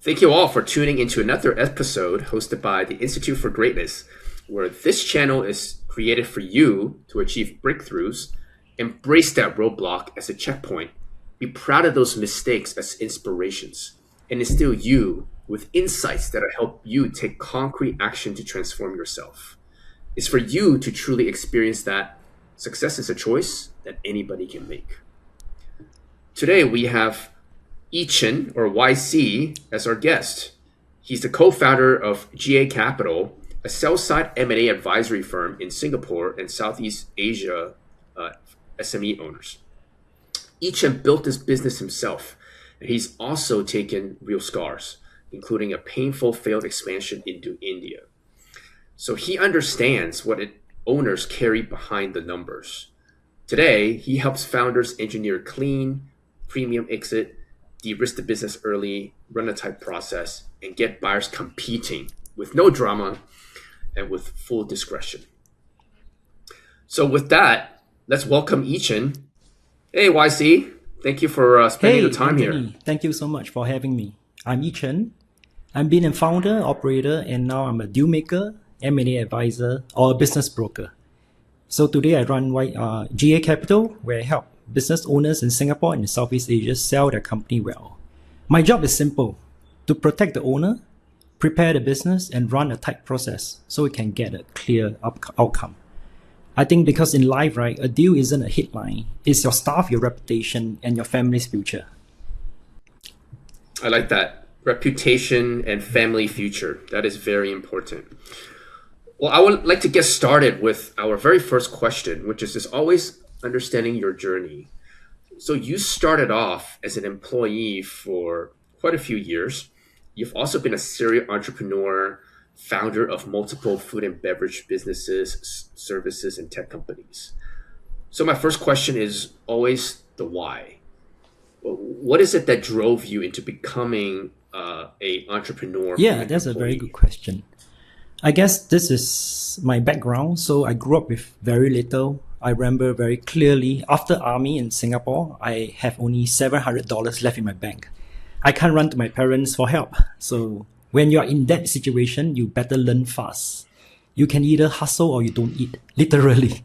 Thank you all for tuning into another episode hosted by the Institute for Greatness, where this channel is created for you to achieve breakthroughs, embrace that roadblock as a checkpoint, be proud of those mistakes as inspirations, and instill you with insights that will help you take concrete action to transform yourself. It's for you to truly experience that success is a choice that anybody can make. Today we have Yichen, or YC, as our guest. He's the co-founder of GA Capital, a sell-side M&A advisory firm in Singapore and Southeast Asia SME owners. Yichen built this business himself, and he's also taken real scars, including a painful failed expansion into India. So he understands what owners carry behind the numbers. Today, he helps founders engineer clean, premium exit, de-risk the business early, run a tight process, and get buyers competing with no drama and with full discretion. So with that, let's welcome Yichen. Hey, YC. Thank you for spending the time Anthony, here. Thank you so much for having me. I'm Yichen. I'm being a founder, operator, and now I'm a deal maker, M&A advisor, or a business broker. So today I run GA Capital, where I help business owners in Singapore and Southeast Asia sell their company well. My job is simple: to protect the owner, prepare the business, and run a tight process so we can get a clear outcome. I think because in life, right, a deal isn't a headline. It's your staff, your reputation, and your family's future. I like that. Reputation and family future. That is very important. Well, I would like to get started with our very first question, which is always understanding your journey. So you started off as an employee for quite a few years. You've also been a serial entrepreneur, founder of multiple food and beverage businesses, services, and tech companies. So my first question is always the why. What is it that drove you into becoming an entrepreneur? Yeah, that's a very good question. I guess this is my background. So I grew up with very little. I remember very clearly after army in Singapore, I have only $700 left in my bank. I can't run to my parents for help. So when you're in that situation, you better learn fast. You can either hustle or you don't eat, literally.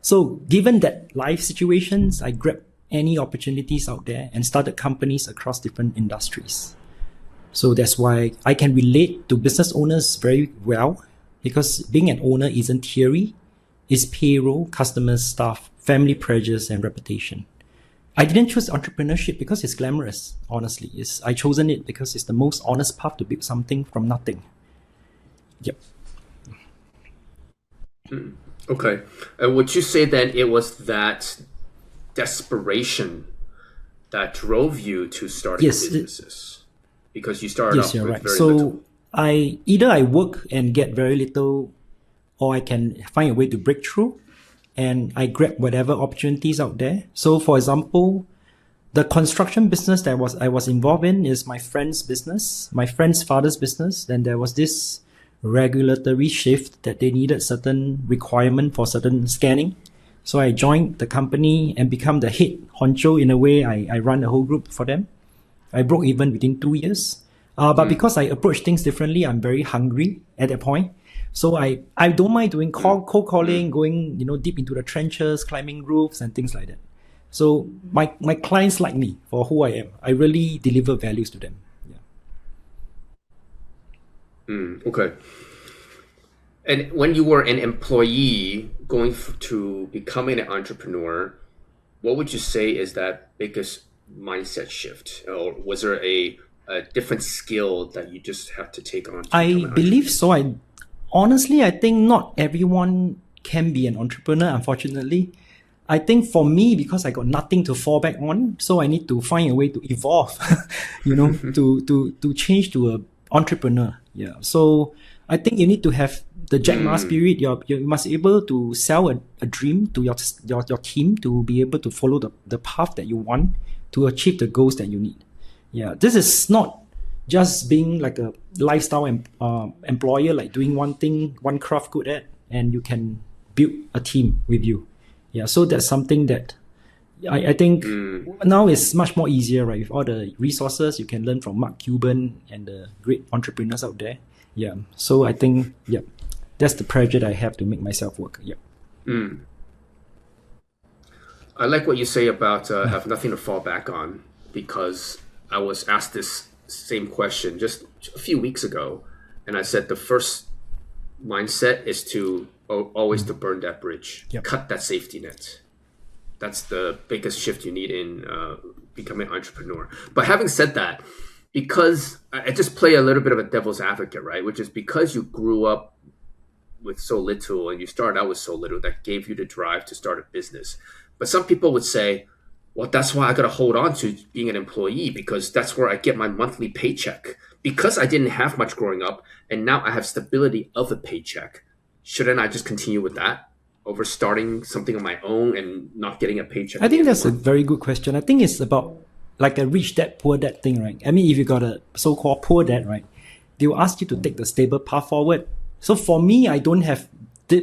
So given that life situations, I grabbed any opportunities out there and started companies across different industries. So that's why I can relate to business owners very well, because being an owner isn't theory. It's payroll, customers, staff, family pressures, and reputation. I didn't choose entrepreneurship because it's glamorous, honestly. I chosen it because it's the most honest path to build something from nothing. Yep. Okay. Would you say then it was that desperation that drove you to start businesses? Because you started off with very little. Either I work and get very little, or I can find a way to break through, and I grab whatever opportunities out there. So for example, the construction business that I was involved in is my friend's business, my friend's father's business. Then there was this regulatory shift that they needed certain requirement for certain scanning. So I joined the company and become the head honcho. In a way, I run the whole group for them. I broke even within 2 years. But because I approach things differently, I'm very hungry at that point. So I don't mind doing cold calling, going deep into the trenches, climbing roofs and things like that. So my clients like me for who I am. I really deliver values to them. Yeah. Okay. And when you were an employee going to becoming an entrepreneur, what would you say is that biggest mindset shift? Or was there a different skill that you just have to take on? I believe so. Honestly, I think not everyone can be an entrepreneur, unfortunately. I think for me, because I got nothing to fall back on, so I need to find a way to evolve, to change to an entrepreneur. Yeah. So I think you need to have the Jack Ma spirit. You must be able to sell a dream to your team to be able to follow the path that you want to achieve the goals that you need. Yeah. This is not just being like a lifestyle employer, like doing one thing, one craft good at, and you can build a team with you. Yeah, so that's something that I think now it's much more easier, right? With all the resources, you can learn from Mark Cuban and the great entrepreneurs out there. Yeah. So I think, yeah, that's the pressure that I have to make myself work. Yeah. I like what you say about have nothing to fall back on, because I was asked this same question just a few weeks ago, and I said the first mindset is to always to burn that bridge, cut that safety net. That's the biggest shift you need in becoming an entrepreneur. But having said that, because I just play a little bit of a devil's advocate, right? Which is because you grew up with so little and you started out with so little, that gave you the drive to start a business. But some people would say, well, that's why I got to hold on to being an employee, because that's where I get my monthly paycheck. Because I didn't have much growing up and now I have stability of a paycheck, shouldn't I just continue with that over starting something on my own and not getting a paycheck? I think that's a very good question. I think it's about like a rich dad, poor dad thing, right? I mean, if you got a so-called poor dad, right, they will ask you to take the stable path forward. So for me, I don't have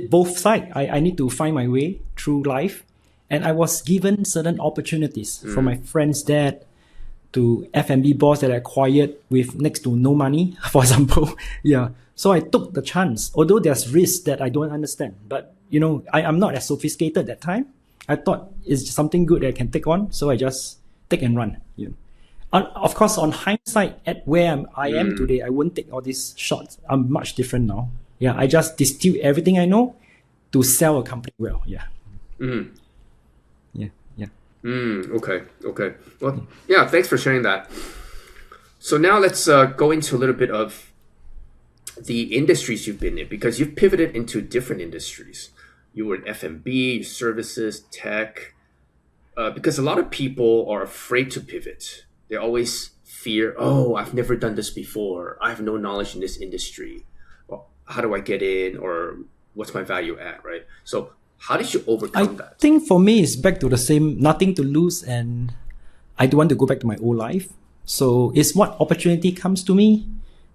both sides. I need to find my way through life. And I was given certain opportunities from my friend's dad to F&B boss that I acquired with next to no money, for example. Yeah. So I took the chance, although there's risks that I don't understand. But, you know, I'm not as sophisticated at that time. I thought it's something good that I can take on. So I just take and run. You know. Of course, on hindsight, at where I am today, I wouldn't take all these shots. I'm much different now. Yeah. I just distill everything I know to sell a company well. Yeah. Okay. Well, yeah, thanks for sharing that. So now let's go into a little bit of the industries you've been in, because you've pivoted into different industries. You were in F&B, services, tech, because a lot of people are afraid to pivot. They always fear, oh, I've never done this before. I have no knowledge in this industry. Well, how do I get in, or what's my value add, right? So how did you overcome that? I think for me, it's back to the same, nothing to lose, and I don't want to go back to my old life. So it's what opportunity comes to me,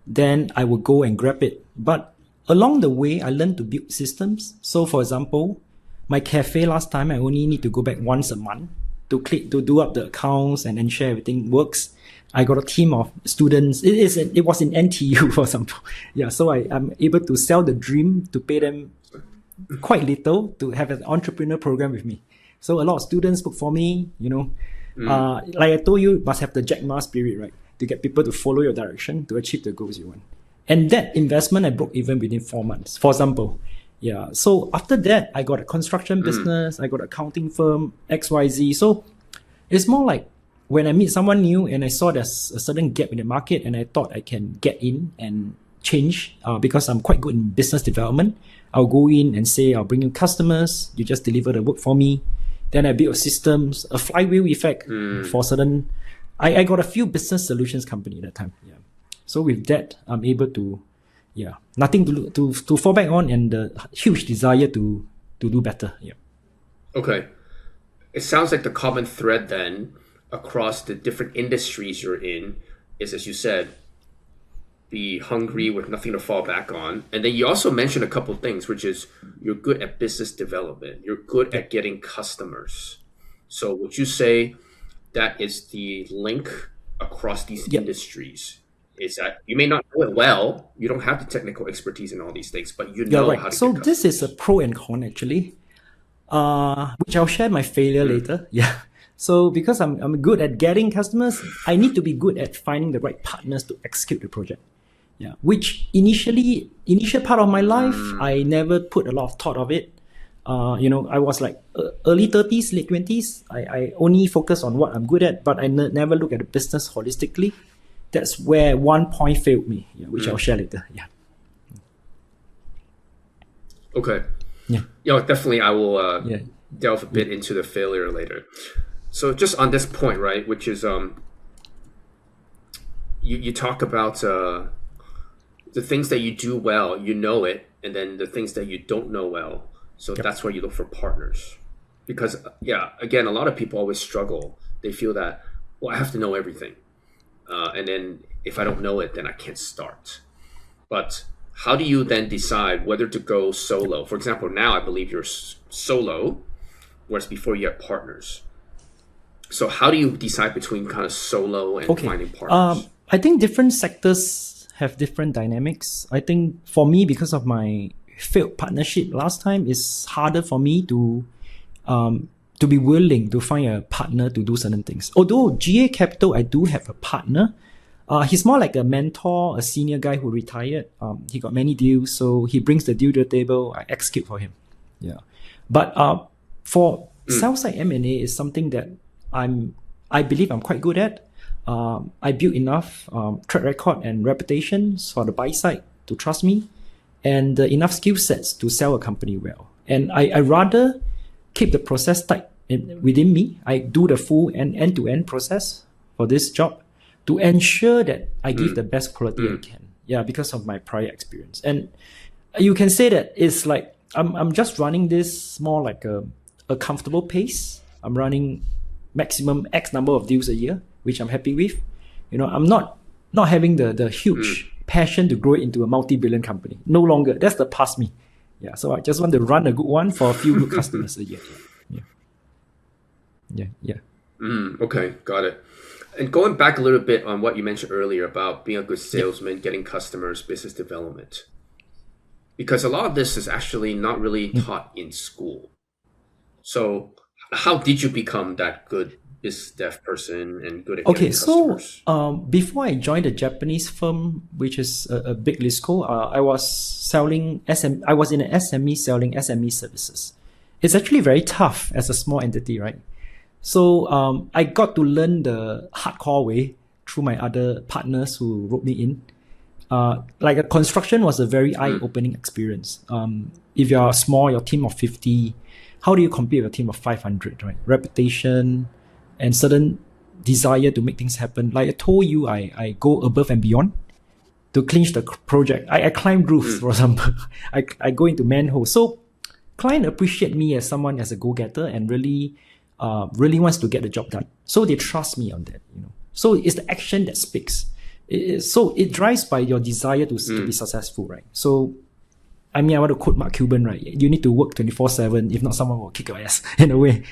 then I will go and grab it. But along the way, I learned to build systems. So for example, my cafe last time, I only need to go back once a month to do up the accounts and ensure everything works. I got a team of students. It was in NTU, for example. Yeah, so I'm able to sell the dream to pay them quite little to have an entrepreneur program with me. So a lot of students book for me, you know. Like I told you, must have the Jack Ma spirit, right? To get people to follow your direction to achieve the goals you want. And that investment I broke even within 4 months, for example. Yeah. So after that, I got a construction business, I got an accounting firm, XYZ. So it's more like when I meet someone new and I saw there's a certain gap in the market and I thought I can get in and change because I'm quite good in business development. I'll go in and say, I'll bring you customers, you just deliver the work for me. Then I build systems, a flywheel effect for certain. I got a few business solutions company at that time. Yeah. So with that, I'm able to, nothing to fall back on, and the huge desire to do better. Yeah. Okay. It sounds like the common thread then across the different industries you're in is, as you said, be hungry with nothing to fall back on. And then you also mentioned a couple of things, which is you're good at business development. You're good at getting customers. So would you say that is the link across these industries? Is that you may not know it well, you don't have the technical expertise in all these things, but you know how to So get this is a pro and con actually, which I'll share my failure later. Yeah. So because I'm good at getting customers, I need to be good at finding the right partners to execute the project. Yeah, which initial part of my life, I never put a lot of thought of it. I was like early 30s, late 20s. I only focus on what I'm good at, but I never look at the business holistically. That's where one point failed me, which I'll share later. Yeah. Okay. Yeah. Definitely I will delve a bit into the failure later. So just on this point, right, which is you talk about the things that you do well, you know it, and then the things that you don't know well. So that's where you look for partners. Because, again, a lot of people always struggle. They feel that, well, I have to know everything. And then if I don't know it, then I can't start. But how do you then decide whether to go solo? For example, now I believe you're solo, whereas before you had partners. So how do you decide between kind of solo and finding partners? I think different sectors have different dynamics. I think for me, because of my failed partnership last time, it's harder for me to be willing to find a partner to do certain things. Although GA Capital, I do have a partner. He's more like a mentor, a senior guy who retired. He got many deals, so he brings the deal to the table. I execute for him. Yeah, but for sell-side M&A is something that I believe I'm quite good at. I built enough track record and reputations for the buy side to trust me, and enough skill sets to sell a company well. And I rather keep the process tight within me. I do the full end-to-end process for this job to ensure that I give the best quality I can. Yeah, because of my prior experience. And you can say that it's like I'm just running this more like a comfortable pace. I'm running maximum X number of deals a year, which I'm happy with. I'm not having the huge passion to grow it into a multi-billion company. No longer. That's the past me. Yeah. So I just want to run a good one for a few good customers a year. Yeah. Okay, got it. And going back a little bit on what you mentioned earlier about being a good salesman, getting customers, business development, because a lot of this is actually not really taught in school. So how did you become that good business dev person and good at getting customers? So before I joined the Japanese firm, which is a big Lisco, I was I was in an SME selling SME services. It's actually very tough as a small entity, right? So I got to learn the hardcore way through my other partners who wrote me in. Like a construction was a very eye-opening experience. If you're small, your team of 50, how do you compete with a team of 500, right? Reputation and certain desire to make things happen. Like I told you, I go above and beyond to clinch the project. I climb roofs, for example. I go into manholes. So client appreciate me as someone as a go-getter and really wants to get the job done. So they trust me on that. So it's the action that speaks. So it drives by your desire to be successful, right? So I want to quote Mark Cuban, right? You need to work 24/7. If not, someone will kick your ass in a way.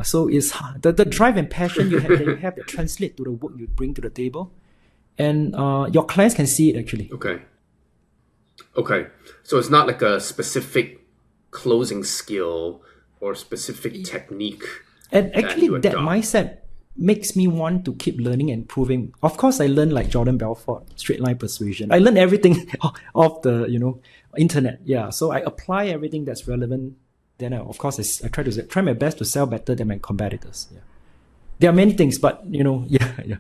So it's the drive and passion you have that translate to the work you bring to the table, and your clients can see it actually. Okay. So it's not like a specific closing skill or specific technique. And actually, that mindset makes me want to keep learning and improving. Of course, I learned like Jordan Belfort, straight line persuasion. I learned everything off the internet. Yeah, so I apply everything that's relevant. Then of course I try my best to sell better than my competitors. Yeah, there are many things, but Okay. Yeah.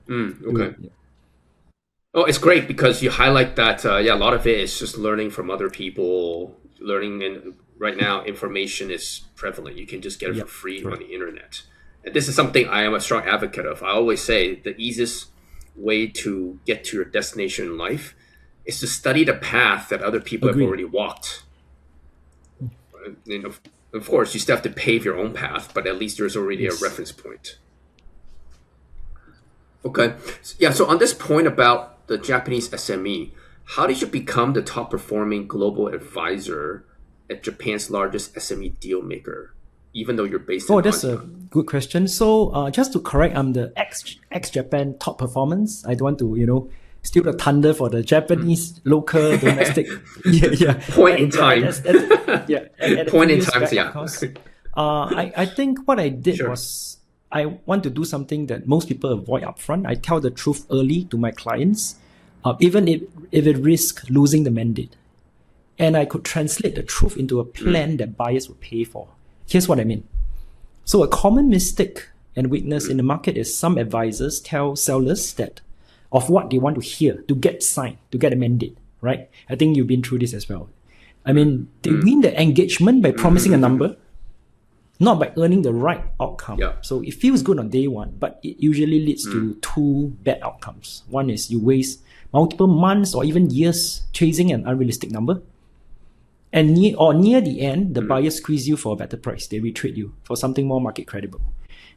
Oh, it's great because you highlight that. A lot of it is just learning from other people. Learning, and right now information is prevalent. You can just get it for free on the internet. And this is something I am a strong advocate of. I always say the easiest way to get to your destination in life is to study the path that other people have already walked. And of course, you still have to pave your own path, but at least there's already a reference point. Okay. So on this point about the Japanese SME, how did you become the top performing global advisor at Japan's largest SME deal maker, even though you're based in that's a good question. So just to correct, I'm the ex-Japan top performance. I don't want to, steal the thunder for the Japanese local domestic. Point in time. Point in time, I think what I did was I want to do something that most people avoid upfront. I tell the truth early to my clients, even if it risks losing the mandate. And I could translate the truth into a plan that buyers would pay for. Here's what I mean. So a common mistake and weakness in the market is some advisors tell sellers that of what they want to hear to get signed, to get a mandate, right? I think you've been through this as well. They win the engagement by promising a number, not by earning the right outcome. Yeah. So it feels good on day one, but it usually leads to two bad outcomes. One is you waste multiple months or even years chasing an unrealistic number. And near the end, the buyers squeeze you for a better price. They retreat you for something more market credible.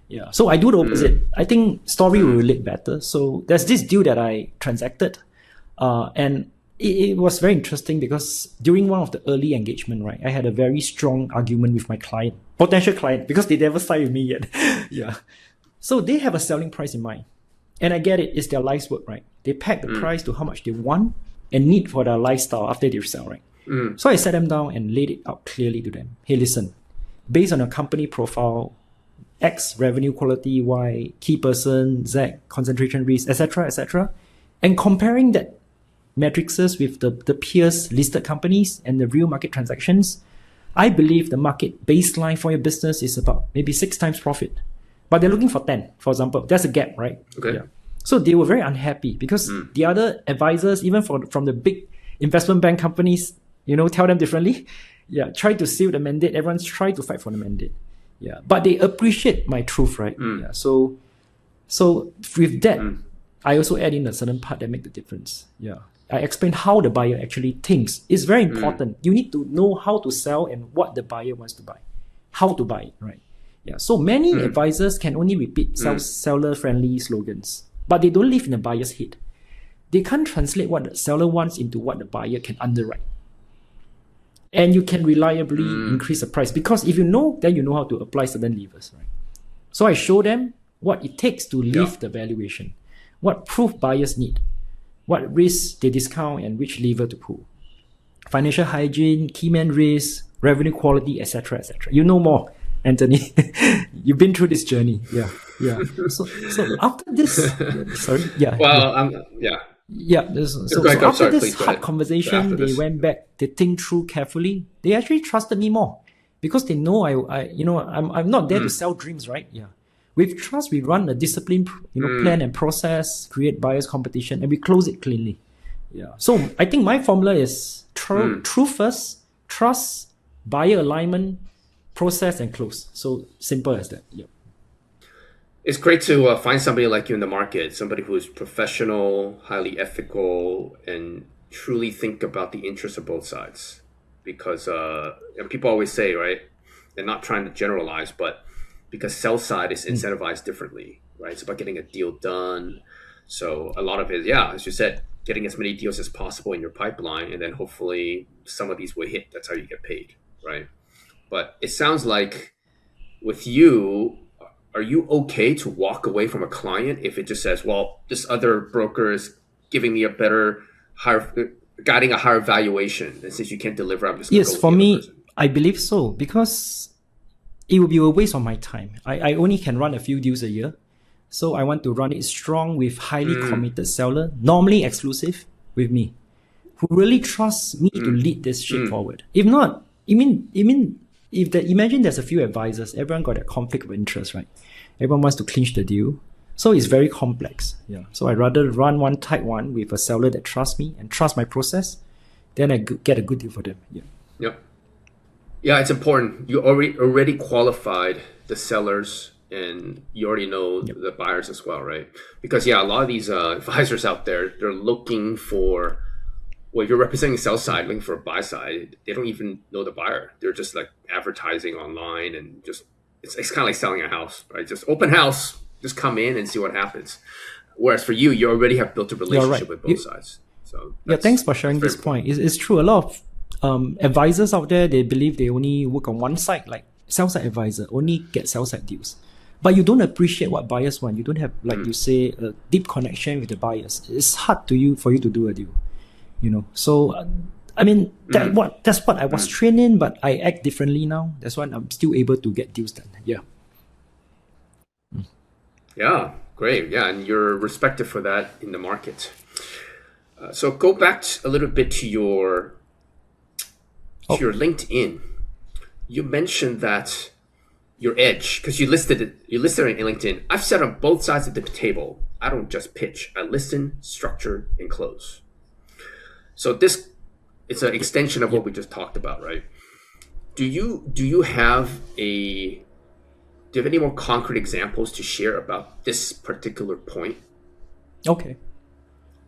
Yeah. So I do the opposite. I think story will relate better. So there's this deal that I transacted. And it was very interesting because during one of the early engagement, right, I had a very strong argument with my potential client, because they never signed with me yet. Yeah. So they have a selling price in mind. And I get it, it's their life's work, right? They peg the price to how much they want and need for their lifestyle after they sell, right? So I sat them down and laid it out clearly to them. Hey, listen, based on your company profile, X revenue quality, Y key person, Z concentration risk, etc., and comparing that matrices with the peers listed companies and the real market transactions, I believe the market baseline for your business is about maybe 6 times profit. But they're looking for 10, for example. That's a gap, right? Okay. Yeah. So they were very unhappy because the other advisors, even from the big investment bank companies, tell them differently. Yeah, try to seal the mandate. Everyone's trying to fight for the mandate. Yeah, but they appreciate my truth, right? Yeah. So with that, I also add in a certain part that make the difference. Yeah. I explain how the buyer actually thinks. It's very important. You need to know how to sell and what the buyer wants to buy, how to buy it, right? Yeah. So many advisors can only repeat seller-friendly slogans, but they don't live in the buyer's head. They can't translate what the seller wants into what the buyer can underwrite. And you can reliably increase the price because if you know, then you know how to apply certain levers, right? So I show them what it takes to lift the valuation, what proof buyers need, what risks they discount and which lever to pull. Financial hygiene, key man risk, revenue quality, etc., etc. You know more, Anthony. You've been through this journey. Yeah. So after this, sorry. Yeah. Well, Yeah. So after this hard conversation, they went back. They think through carefully. They actually trusted me more because they know I'm not there to sell dreams, right? Yeah. With trust, we run a disciplined, plan and process, create buyers competition, and we close it cleanly. Yeah. So I think my formula is truth first, trust, buyer alignment, process, and close. So simple as that. Yeah. It's great to find somebody like you in the market, somebody who is professional, highly ethical, and truly think about the interests of both sides. Because and people always say, right, they're not trying to generalize, but because sell side is incentivized differently, right? It's about getting a deal done. So a lot of it, as you said, getting as many deals as possible in your pipeline, and then hopefully some of these will hit. That's how you get paid, right? But it sounds like with you, are you okay to walk away from a client if it just says, well, this other broker is giving me guiding a higher valuation, and since you can't deliver, I'm just going to go with for the me, other person? I believe so because it would be a waste of my time. I only can run a few deals a year. So I want to run it strong with highly committed seller, normally exclusive with me, who really trusts me to lead this ship forward. If not, imagine there's a few advisors, everyone got a conflict of interest, right? Everyone wants to clinch the deal. So it's very complex. Yeah. So I'd rather run one tight one with a seller that trusts me and trusts my process, then I get a good deal for them. Yeah. Yep. Yeah, it's important. You already qualified the sellers and you already know the buyers as well, right? Because a lot of these advisors out there, they're looking for, well, if you're representing sell side, looking for a buy side, they don't even know the buyer. They're just like advertising online and just, it's kind of like selling a house, right? Just open house, just come in and see what happens. Whereas for you, you already have built a relationship with both sides. So thanks for sharing this point. It's true. A lot of advisors out there, they believe they only work on one side, like sell-side advisor, only get sell-side deals. But you don't appreciate what buyers want. You don't have, like you say, a deep connection with the buyers. It's hard for you to do a deal, So, that's what I was trained in, but I act differently now. That's why I'm still able to get deals done. Yeah. Yeah, great. Yeah, and you're respected for that in the market. So go back a little bit to your LinkedIn. You mentioned that your edge, because you listed it in LinkedIn. I've sat on both sides of the table. I don't just pitch. I listen, structure, and close. So it's an extension of what we just talked about, right? Do you have any more concrete examples to share about this particular point? Okay.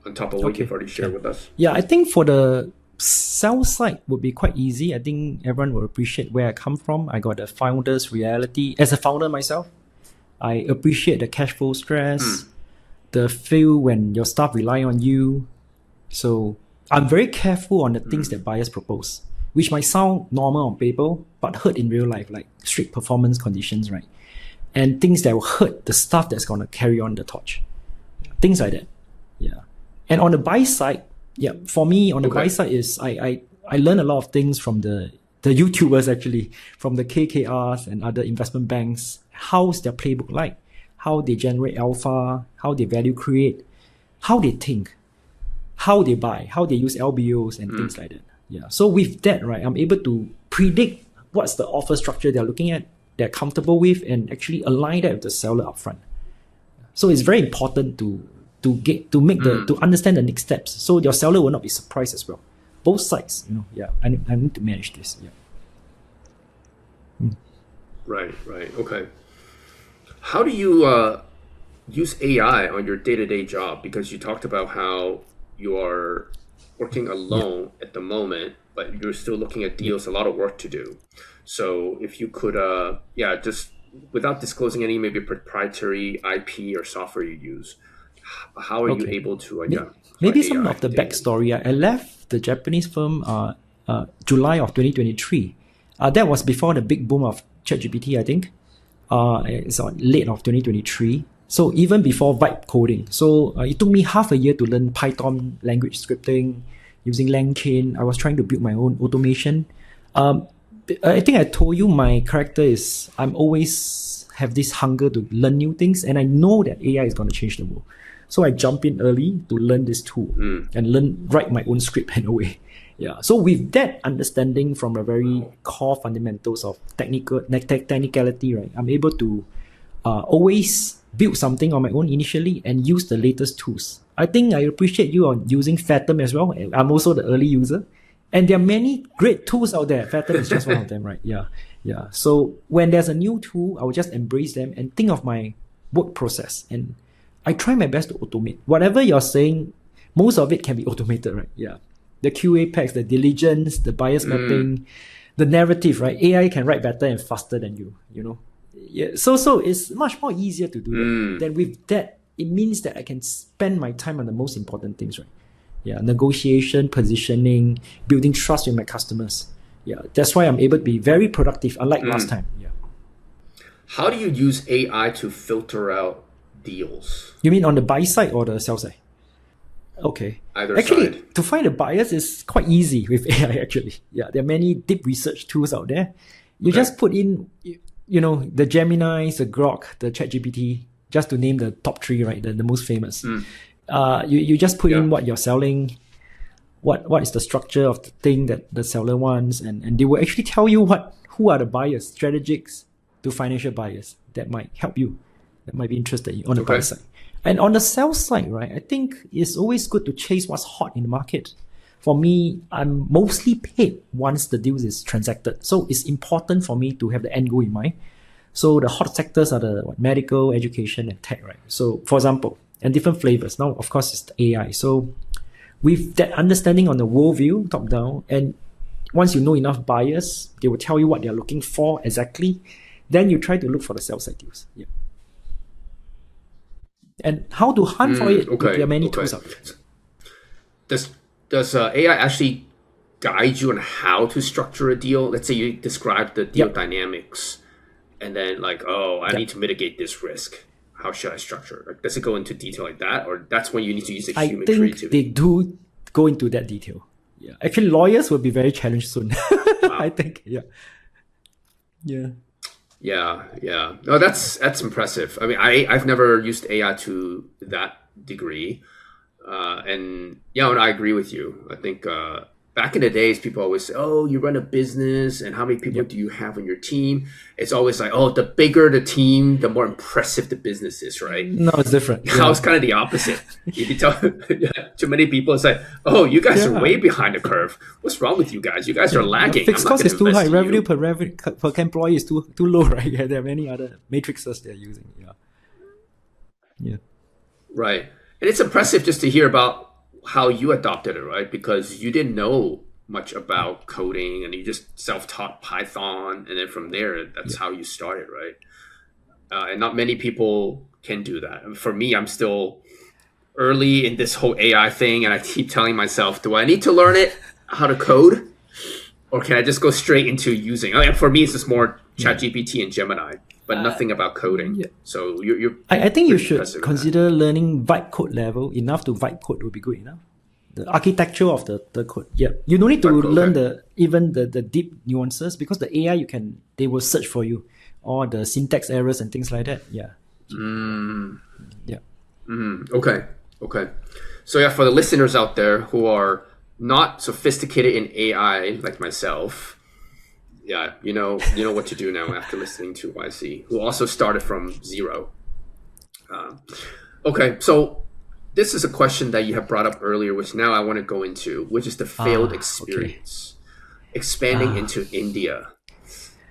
On top of what you've already shared with us? Yeah, I think for the sell side would be quite easy. I think everyone will appreciate where I come from. I got a founder's reality. As a founder myself, I appreciate the cash flow stress, the feel when your staff rely on you. So I'm very careful on the things that buyers propose, which might sound normal on paper, but hurt in real life, like strict performance conditions, right? and things that will hurt the stuff that's going to carry on the torch. Things like that. Yeah. And on the buy side, for me, on the buy side is I learn a lot of things from the YouTubers, actually, from the KKRs and other investment banks. How's their playbook like? How they generate alpha, how they value create, how they think, how they buy, how they use LBOs and things like that. Yeah. So with that, right, I'm able to predict what's the offer structure they're looking at, they're comfortable with, and actually align that with the seller upfront. So it's very important to understand the next steps, so your seller will not be surprised as well. Both sides, I need to manage this. Right. Okay. How do you use AI on your day-to-day job? Because you talked about how you are working alone at the moment, but you're still looking at deals, a lot of work to do. So if you could, just without disclosing any maybe proprietary IP or software you use, how are you able to, maybe some of the backstory. I left the Japanese firm July of 2023. That was before the big boom of ChatGPT, I think. It's late of 2023. So even before vibe coding. So it took me half a year to learn Python language scripting using LangChain. I was trying to build my own automation. I think I told you my character is I'm always have this hunger to learn new things, and I know that AI is going to change the world. So I jump in early to learn this tool and write my own script in a way. Yeah. So with that understanding from a very core fundamentals of technicality, right, I'm able to always build something on my own initially and use the latest tools. I think I appreciate you on using Fathom as well. I'm also the early user. And there are many great tools out there. Fathom is just one of them, right? Yeah. So when there's a new tool, I will just embrace them and think of my work process. And I try my best to automate. Whatever you're saying, most of it can be automated, right? Yeah. The QA packs, the diligence, the bias mapping, the narrative, right? AI can write better and faster than you, Yeah. So it's much more easier to do that. Then with that, it means that I can spend my time on the most important things, right? Yeah. Negotiation, positioning, building trust with my customers. Yeah. That's why I'm able to be very productive, unlike last time. Yeah. How do you use AI to filter out deals? You mean on the buy side or the sell side? Okay. Actually, to find a bias is quite easy with AI, actually. Yeah, there are many deep research tools out there. You just put in, the Gemini, the Grok, the ChatGPT, just to name the top three, right? The most famous. You just put in what you're selling, what is the structure of the thing that the seller wants, and they will actually tell you who are the buyers, strategics to financial buyers that might help you, that might be interested in on the buy side. And on the sell side, right, I think it's always good to chase what's hot in the market. For me, I'm mostly paid once the deal is transacted. So it's important for me to have the end goal in mind. So the hot sectors are the medical, education, and tech, right? So for example, and different flavors. Now, of course, it's the AI. So with that understanding on the world view, top down, and once you know enough buyers, they will tell you what they're looking for exactly. Then you try to look for the sell side deals. Yeah. And how to hunt for it? There are many tools out there. Does AI actually guide you on how to structure a deal? Let's say you describe the deal dynamics, and then I need to mitigate this risk. How should I structure it? Does it go into detail like that, or that's when you need to use the human creativity? I think they do go into that detail. Yeah, actually, lawyers will be very challenged soon. I think. Yeah. No, that's impressive. I mean, I've never used AI to that degree, and I agree with you. I think back in the days, people always say, "Oh, you run a business, and how many people do you have on your team?" It's always like, "Oh, the bigger the team, the more impressive the business is," right? No, it's different. Now it's kind of the opposite. If you tell too many people, it's like, "Oh, you guys are way behind the curve. What's wrong with you guys? You guys are lagging. Fixed cost is too high. Revenue per employee is too low, right? Yeah, there are many other matrices they're using. Yeah. Right, and it's impressive just to hear about how you adopted it, right? Because you didn't know much about coding and you just self-taught Python, and then from there, that's how you started, right? And not many people can do that. And for me, I'm still early in this whole AI thing, and I keep telling myself, do I need to learn how to code? Or can I just go straight into using? For me, it's just more ChatGPT and Gemini. but nothing about coding. Yeah. So you're I think you pretty should impressive with that. consider learning vibe code level. Enough to vibe code would be good enough. The architecture of the code. Yeah. You don't need to Vibe code, learn okay. the deep nuances, because the AI they will search for you, or the syntax errors and things like that. Yeah. Yeah. Okay. Okay. So yeah, for the listeners out there who are not sophisticated in AI like myself, yeah, you know what to do now after listening to YC, who also started from zero. Okay, so this is a question that you have brought up earlier, which now I want to go into, which is the failed experience, expanding into India.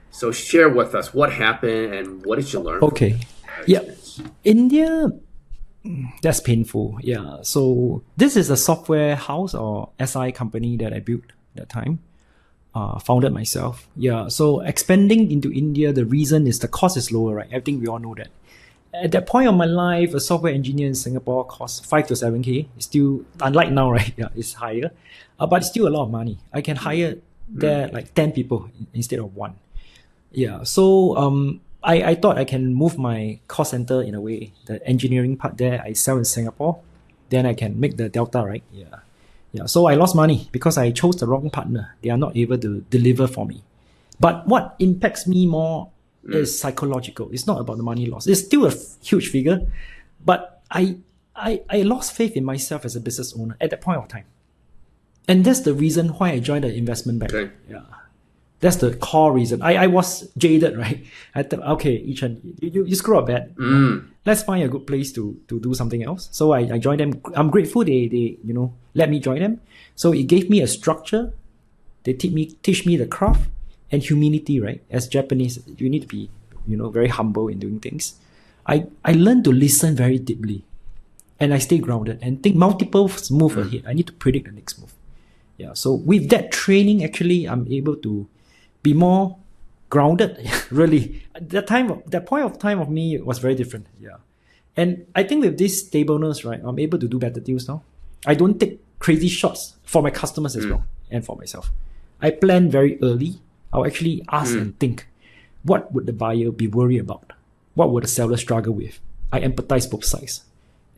So share with us what happened and what did you learn from Okay. that Yeah. experience? India, that's painful. Yeah. So this is a software house or SI company that I built that time. Founded myself. Yeah. So expanding into India, the reason is the cost is lower, right? I think we all know that. At that point of my life, a software engineer in Singapore costs 5 to 7K. It's still, unlike now, right? Yeah, it's higher. But it's still a lot of money. I can hire there like 10 people instead of one. Yeah. So I thought I can move my cost center in a way. The engineering part there, I sell in Singapore. Then I can make the delta, right? Yeah. Yeah. So I lost money because I chose the wrong partner. They are not able to deliver for me. But what impacts me more is psychological. It's not about the money loss. It's still a huge figure, but I lost faith in myself as a business owner at that point of time. And that's the reason why I joined the investment bank. Okay. Yeah. That's the core reason. I was jaded, right? I thought, okay, Yichen, you screw up bad. Let's find a good place to do something else. So I joined them. I'm grateful they let me join them. So it gave me a structure. They teach me the craft and humility, right? As Japanese, you need to be, very humble in doing things. I learned to listen very deeply, and I stay grounded and think multiple moves ahead. I need to predict the next move. Yeah. So with that training, actually, I'm able to be more grounded. Really, that point of time of me was very different. Yeah. And I think with this stableness, right, I'm able to do better deals now. I don't take crazy shots for my customers as well and for myself. I plan very early. I'll actually ask and think, what would the buyer be worried about? What would the seller struggle with? I empathize both sides.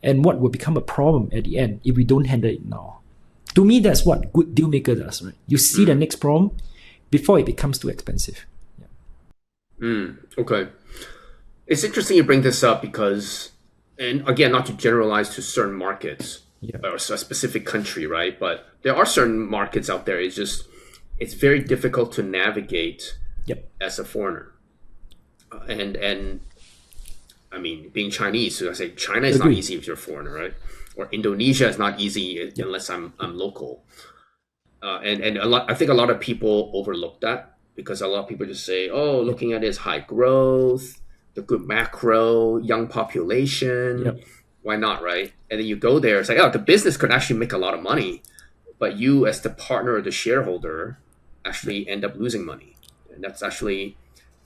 And what will become a problem at the end if we don't handle it now? To me, that's what good deal maker does, right? You see the next problem before it becomes too expensive. Okay. It's interesting you bring this up because, and again, not to generalize to certain markets or a specific country, right? But there are certain markets out there. It's very difficult to navigate as a foreigner. And I mean, being Chinese, so I say China is not easy if you're a foreigner, right? Or Indonesia is not easy unless I'm local. And I think a lot of people overlook that because a lot of people just say, oh, looking at it is high growth, the good macro, young population. Why not, right? And then you go there, it's like, oh, the business could actually make a lot of money, but you as the partner or the shareholder actually end up losing money. And that's actually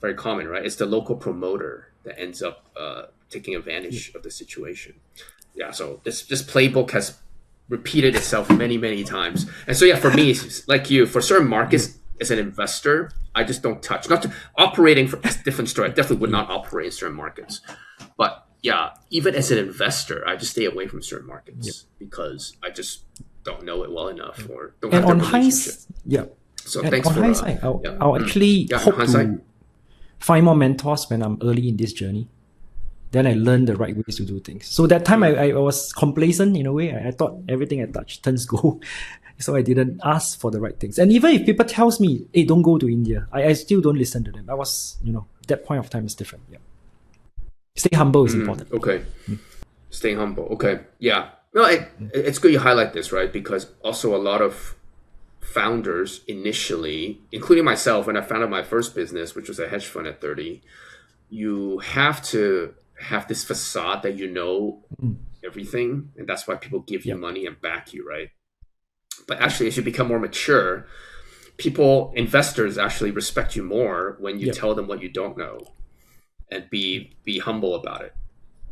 very common, right? It's the local promoter that ends up taking advantage of the situation. Yeah, so this playbook has repeated itself many, many times. And so, yeah, for me, like you, for certain markets, as an investor, I just don't touch. Not to, operating for a different story. I definitely would not operate in certain markets. But yeah, even as an investor, I just stay away from certain markets because I just don't know it well enough or don't have the relationship. So and thanks on for hindsight, I'll actually hope to find more mentors when I'm early in this journey. Then I learned the right ways to do things. So that time I was complacent in a way. I thought everything I touched turns gold. So I didn't ask for the right things. And even if people tells me, hey, don't go to India, I still don't listen to them. I was, that point of time is different. Yeah. Stay humble is important. Okay. Staying humble. Okay. Yeah. No, it's good you highlight this, right? Because also a lot of founders initially, including myself, when I founded my first business, which was a hedge fund at 30, you have to have this facade that you know everything. And that's why people give you money and back you, right? But actually, as you become more mature, investors actually respect you more when you tell them what you don't know and be humble about it.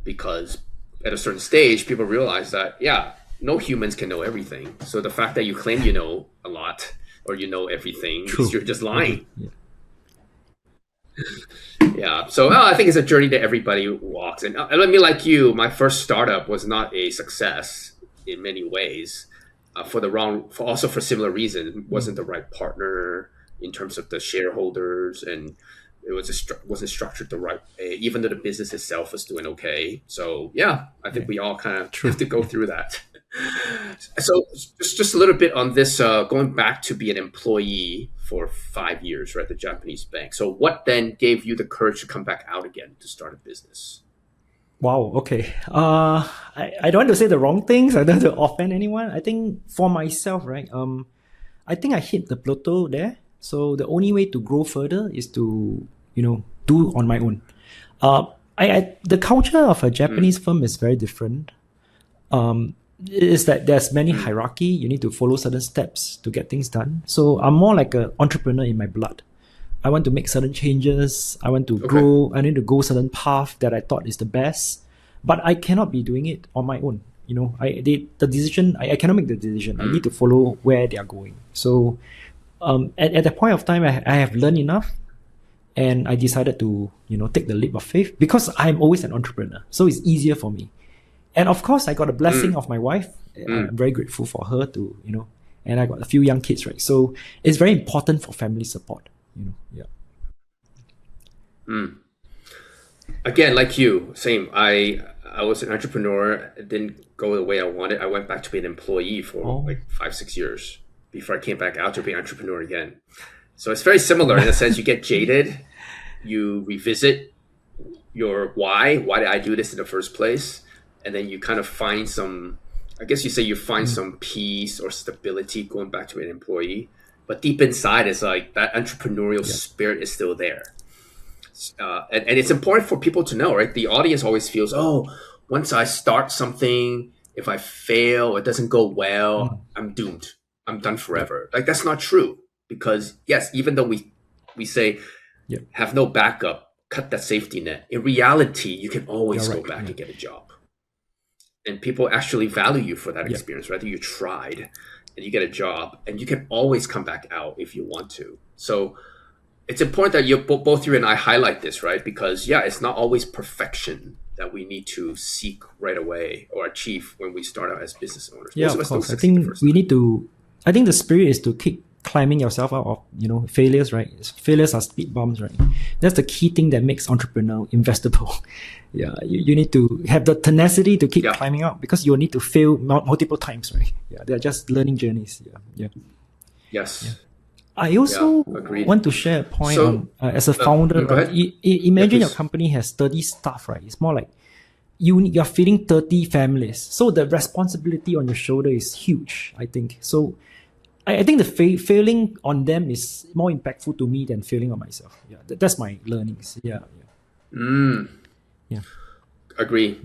Because at a certain stage, people realize that, no humans can know everything. So the fact that you claim you know a lot or you know everything, you're just lying. Yeah. So I think it's a journey that everybody walks. And let me, like you, my first startup was not a success in many ways. Also for similar reasons, it wasn't the right partner in terms of the shareholders, and it wasn't structured the right way, even though the business itself was doing okay. So yeah, I think we all kind of have True. to go through that. So just a little bit on this, going back to be an employee for 5 years, right? The Japanese bank. So what then gave you the courage to come back out again to start a business? Wow. Okay. I don't want to say the wrong things. I don't want to offend anyone. I think for myself, right? I think I hit the plateau there. So the only way to grow further is to, do on my own. The culture of a Japanese firm is very different. Is that there's many hierarchy. You need to follow certain steps to get things done. So I'm more like an entrepreneur in my blood. I want to make certain changes. I want to grow. I need to go certain path that I thought is the best, but I cannot be doing it on my own. The decision. I cannot make the decision. I need to follow where they are going. So, at that point of time, I have learned enough, and I decided to take the leap of faith because I'm always an entrepreneur. So it's easier for me. And of course, I got a blessing of my wife. I'm very grateful for her and I got a few young kids, right? So it's very important for family support. Yeah. Again, like you, same. I was an entrepreneur. It didn't go the way I wanted. I went back to be an employee for like 5-6 years before I came back out to be an entrepreneur again. So it's very similar in the sense you get jaded, you revisit your why. Why did I do this in the first place? And then you kind of find some, I guess you say you find some peace or stability going back to an employee. But deep inside, it's like that entrepreneurial spirit is still there. And it's important for people to know, right? The audience always feels, once I start something, if I fail, it doesn't go well, I'm doomed. I'm done forever. Like, that's not true. Because yes, even though we say have no backup, cut that safety net, in reality, you can always go back and get a job. And people actually value you for that experience, right? That you tried and you get a job, and you can always come back out if you want to. So it's important that both you and I highlight this, right? Because it's not always perfection that we need to seek right away or achieve when we start out as business owners. Yeah, of course. I think I think the spirit is to keep climbing yourself out of, failures, right? Failures are speed bumps, right? That's the key thing that makes entrepreneur investable. Yeah, you need to have the tenacity to keep climbing up because you'll need to fail multiple times, right? Yeah, they're just learning journeys. Yeah. Yes. Yeah. I also want to share a point on, as a founder. Imagine your company has 30 staff, right? It's more like you're feeding 30 families. So the responsibility on your shoulder is huge, I think. So I think the failing on them is more impactful to me than failing on myself. Yeah, that's my learnings. Yeah. Agree.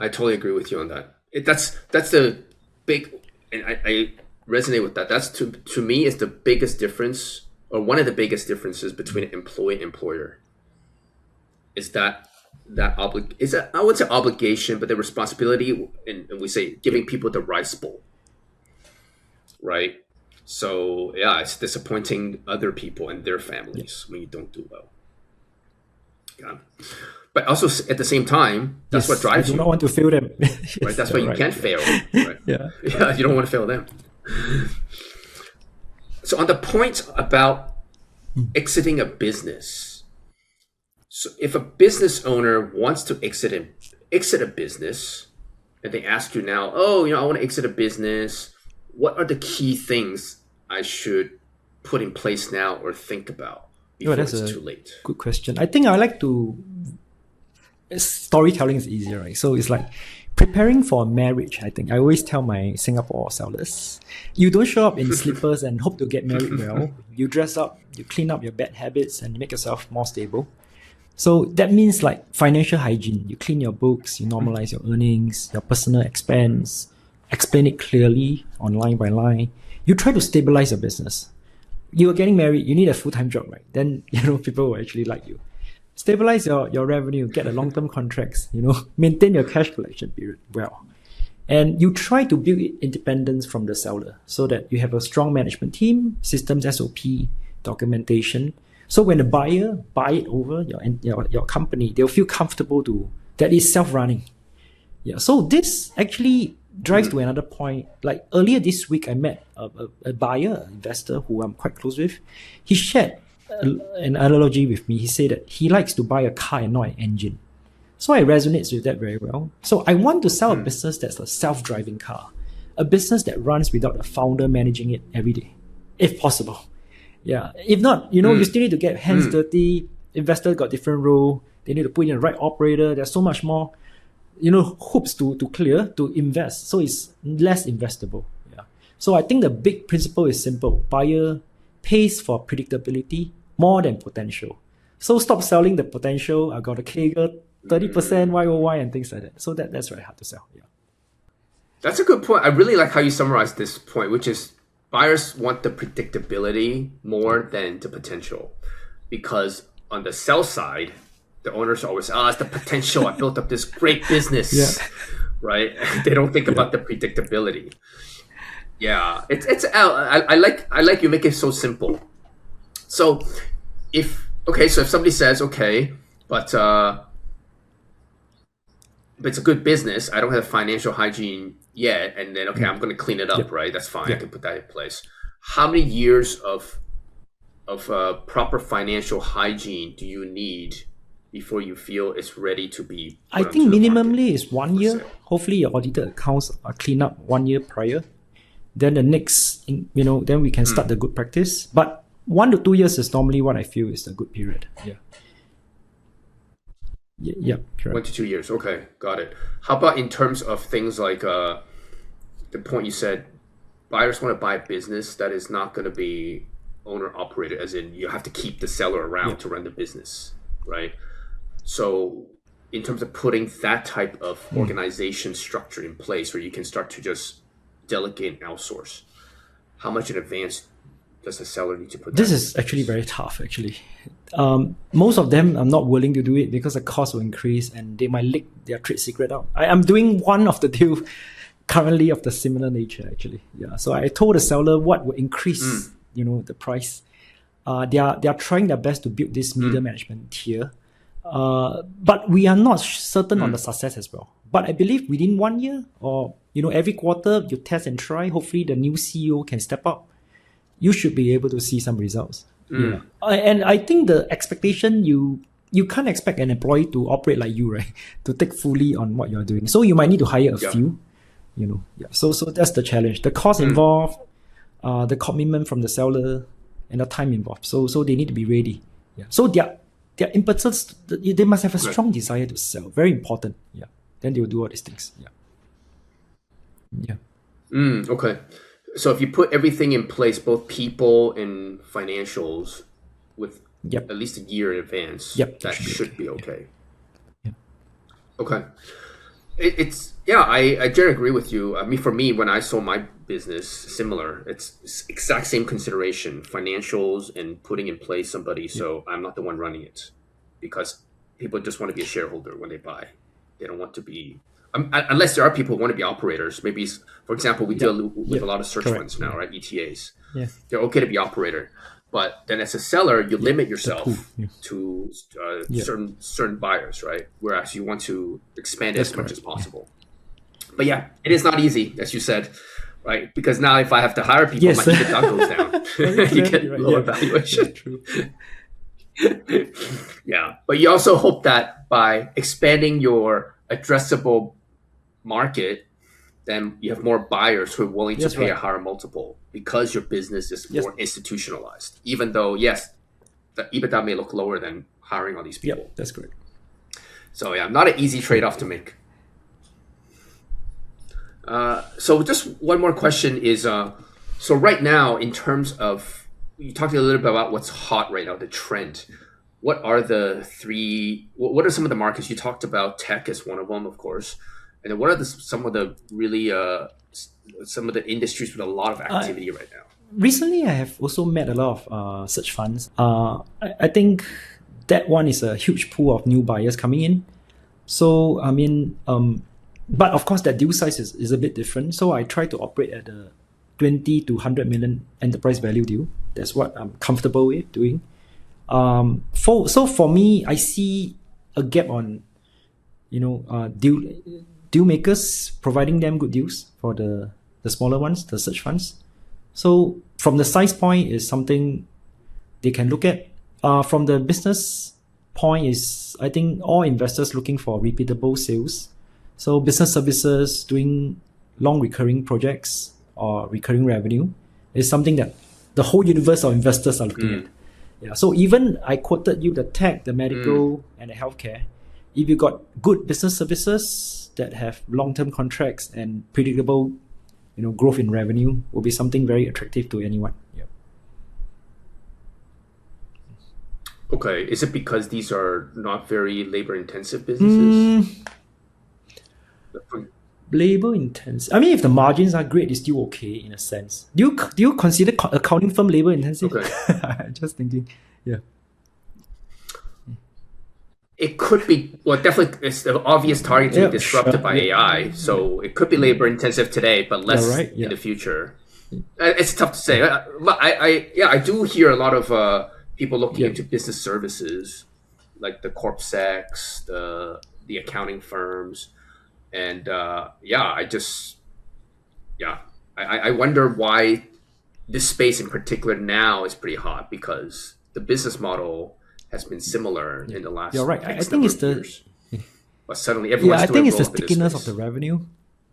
I totally agree with you on that. That's the big, and I resonate with that. That's to me is the biggest difference, or one of the biggest differences between an employee and employer. Is that I would say obligation, but the responsibility, and we say giving people the rice bowl, right? So it's disappointing other people and their families when you don't do well. Yeah. But also at the same time, that's what drives you. You don't want to fail them. Right? That's why you can't fail. Right? You don't want to fail them. So on the point about exiting a business, so if a business owner wants to exit a business, and they ask you now, I want to exit a business, what are the key things I should put in place now or think about before it's too late? Good question. I think I like to... Storytelling is easier, right? So it's like preparing for a marriage. I think I always tell my Singapore sellers, you don't show up in slippers and hope to get married well. You dress up, you clean up your bad habits, and you make yourself more stable. So that means like financial hygiene. You clean your books, you normalize your earnings, your personal expense, explain it clearly on line by line. You try to stabilize your business. You are getting married, you need a full-time job, right? Then people will actually like you. Stabilize your revenue, get a long-term contracts, maintain your cash collection period well. And you try to build independence from the seller so that you have a strong management team, systems, SOP, documentation, So when the buyer buy it over your company, they'll feel comfortable that it's self-running. Yeah. So this actually drives to another point. Like earlier this week, I met a buyer, an investor who I'm quite close with. He shared an analogy with me. He said that he likes to buy a car and not an engine. So I resonate with that very well. So I want to sell a business that's a self-driving car, a business that runs without a founder managing it every day, if possible. Yeah. If not, you still need to get hands dirty. Investors got different role. They need to put in the right operator. There's so much more, hoops to clear to invest. So it's less investable. Yeah. So I think the big principle is simple. Buyer pays for predictability more than potential. So stop selling the potential. I got a CAGR 30% YOY and things like that. So that's very hard to sell. Yeah. That's a good point. I really like how you summarize this point, which is buyers want the predictability more than the potential. Because on the sell side, the owners always, it's the potential. I built up this great business, right? They don't think about the predictability. Yeah, I like you make it so simple. So if somebody says, but it's a good business, I don't have financial hygiene yet, and then I'm going to clean it up, right? That's fine. I can put that in place. How many years of proper financial hygiene do you need before you feel it's ready to be put I think onto the minimally market is 1 year. for sale? Hopefully your audited accounts are cleaned up 1 year prior. Then the next, then we can start the good practice. But 1 to 2 years is normally what I feel is a good period. Yeah. Yeah, correct. 1 to 2 years. Okay, got it. How about in terms of things like the point you said, buyers want to buy a business that is not going to be owner operated, as in you have to keep the seller around to run the business, right? So in terms of putting that type of organization structure in place where you can start to just delegate and outsource, how much in advance does the seller need to put This that is actually very tough, actually. Most of them are not willing to do it because the cost will increase and they might leak their trade secret out. I'm doing one of the deal currently of the similar nature, actually. Yeah. So I told the seller what will increase, the price. They are trying their best to build this middle management tier. But we are not certain on the success as well. But I believe within 1 year or, every quarter you test and try, hopefully the new CEO can step up. You should be able to see some results. Yeah. And I think the expectation, you can't expect an employee to operate like you, right? To take fully on what you're doing. So you might need to hire a few, Yeah. So that's the challenge. The cost involved, the commitment from the seller, and the time involved. So they need to be ready. Yeah. So their impetus, they must have a strong desire to sell. Very important. Yeah. Then they will do all these things. Yeah. Okay. So if you put everything in place, both people and financials, with at least a year in advance, that should be okay. Yeah. Okay. I generally agree with you. I mean, for me, when I sold my business, similar, it's exact same consideration, financials and putting in place somebody. So I'm not the one running it, because people just want to be a shareholder when they buy. They don't want to be, unless there are people who want to be operators. Maybe, for example, we deal with a lot of search funds now, right? ETAs. Yeah. They're okay to be operator. But then as a seller, you limit yourself to certain buyers, right? Whereas you want to expand it as much as possible. But it is not easy, as you said, right? Because now if I have to hire people, my EBITDA goes down. You get lower valuation. True. But you also hope that by expanding your addressable market, then you have more buyers who are willing to pay a higher multiple, because your business is more institutionalized. Even though, the EBITDA may look lower than hiring all these people. Yeah, that's great. So not an easy trade-off to make. So just one more question is, so right now, in terms of, you talked a little bit about what's hot right now, the trend. What are what are some of the markets? You talked about tech as one of them, of course. And then what are some of the really, some of the industries with a lot of activity right now? Recently, I have also met a lot of search funds. I think that one is a huge pool of new buyers coming in. So, I mean, but of course, that deal size is a bit different. So I try to operate at a 20 to 100 million enterprise value deal. That's what I'm comfortable with doing. For me, I see a gap on, deal makers, providing them good deals for the smaller ones, the search funds. So from the size point is something they can look at. From the business point is, I think all investors looking for repeatable sales. So business services, doing long recurring projects or recurring revenue is something that the whole universe of investors are looking at. Yeah. So even I quoted you the tech, the medical, and the healthcare. If you got good business services that have long-term contracts and predictable, growth in revenue, will be something very attractive to anyone. Yeah. Okay. Is it because these are not very labor-intensive businesses? Labor intensive. I mean, if the margins are great, it's still okay in a sense. Do you consider accounting firm labor intensive? Okay. Just thinking. Yeah. It could be, well, definitely it's the obvious target to be disrupted by AI. So it could be labor intensive today, but less in the future. It's tough to say. But I do hear a lot of people looking into business services, like the corpsecs, the accounting firms. And I wonder why this space in particular now is pretty hot, because the business model has been similar in the last. You're right. I think it's years. But suddenly everyone's doing it's the stickiness of the revenue,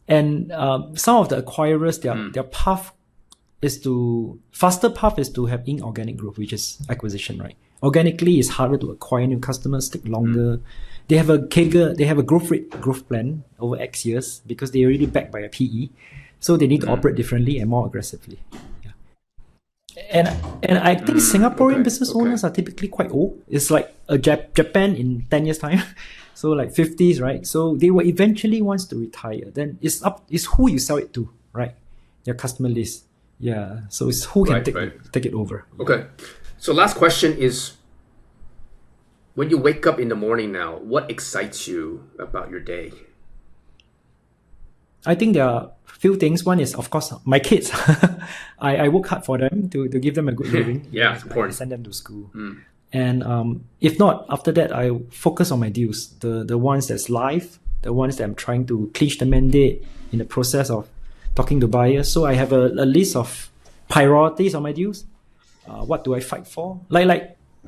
and some of the acquirers their faster path is to have inorganic growth, which is acquisition, right? Organically, it's harder to acquire new customers, take longer. They have a CAGR, they have a growth plan over X years because they're already backed by a PE. So they need to operate differently and more aggressively. Yeah. And I think Singaporean business owners are typically quite old. It's like a Japan in 10 years' time. So like 50s, right? So they will eventually want to retire. Then it's who you sell it to, right? Your customer list. Yeah. So it's who can take it over. Okay. So last question is, when you wake up in the morning now, what excites you about your day? I think there are a few things. One is, of course, my kids. I work hard for them to give them a good living. Yeah, it's important. I send them to school. And if not, after that, I focus on my deals. The ones that's live, the ones that I'm trying to clinch the mandate in the process of talking to buyers. So I have a list of priorities on my deals. What do I fight for?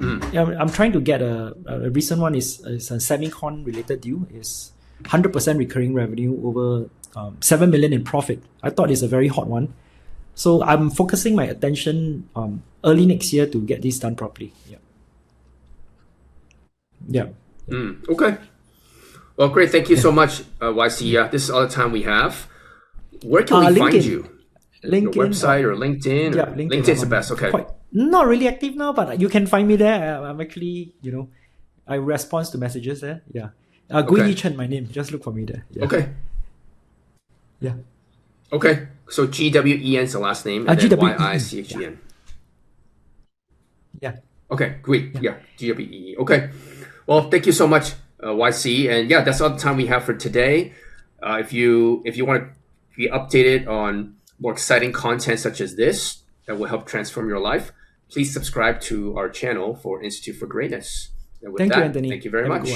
I'm trying to get a recent one is a semicon related deal. Is 100% recurring revenue over 7 million in profit. I thought it's a very hot one. So I'm focusing my attention early next year to get this done properly. Yeah. Okay. Well, great. Thank you so much, YC. This is all the time we have. Where can we find you? LinkedIn. Your website or LinkedIn? Yeah, LinkedIn. LinkedIn's the best. Okay. Not really active now, but you can find me there. I'm actually, I respond to messages there. Yeah. Yichen, my name. Just look for me there. Yeah. Okay. Yeah. Okay. So GWEN is the last name, and then YICHEN. Yeah. Okay, great. Yeah, GWE. Okay. Well, thank you so much, YC. And yeah, that's all the time we have for today. If you want to be updated on more exciting content such as this that will help transform your life, please subscribe to our channel for Institute for Greatness. And with Thank you, Anthony. Thank you very much.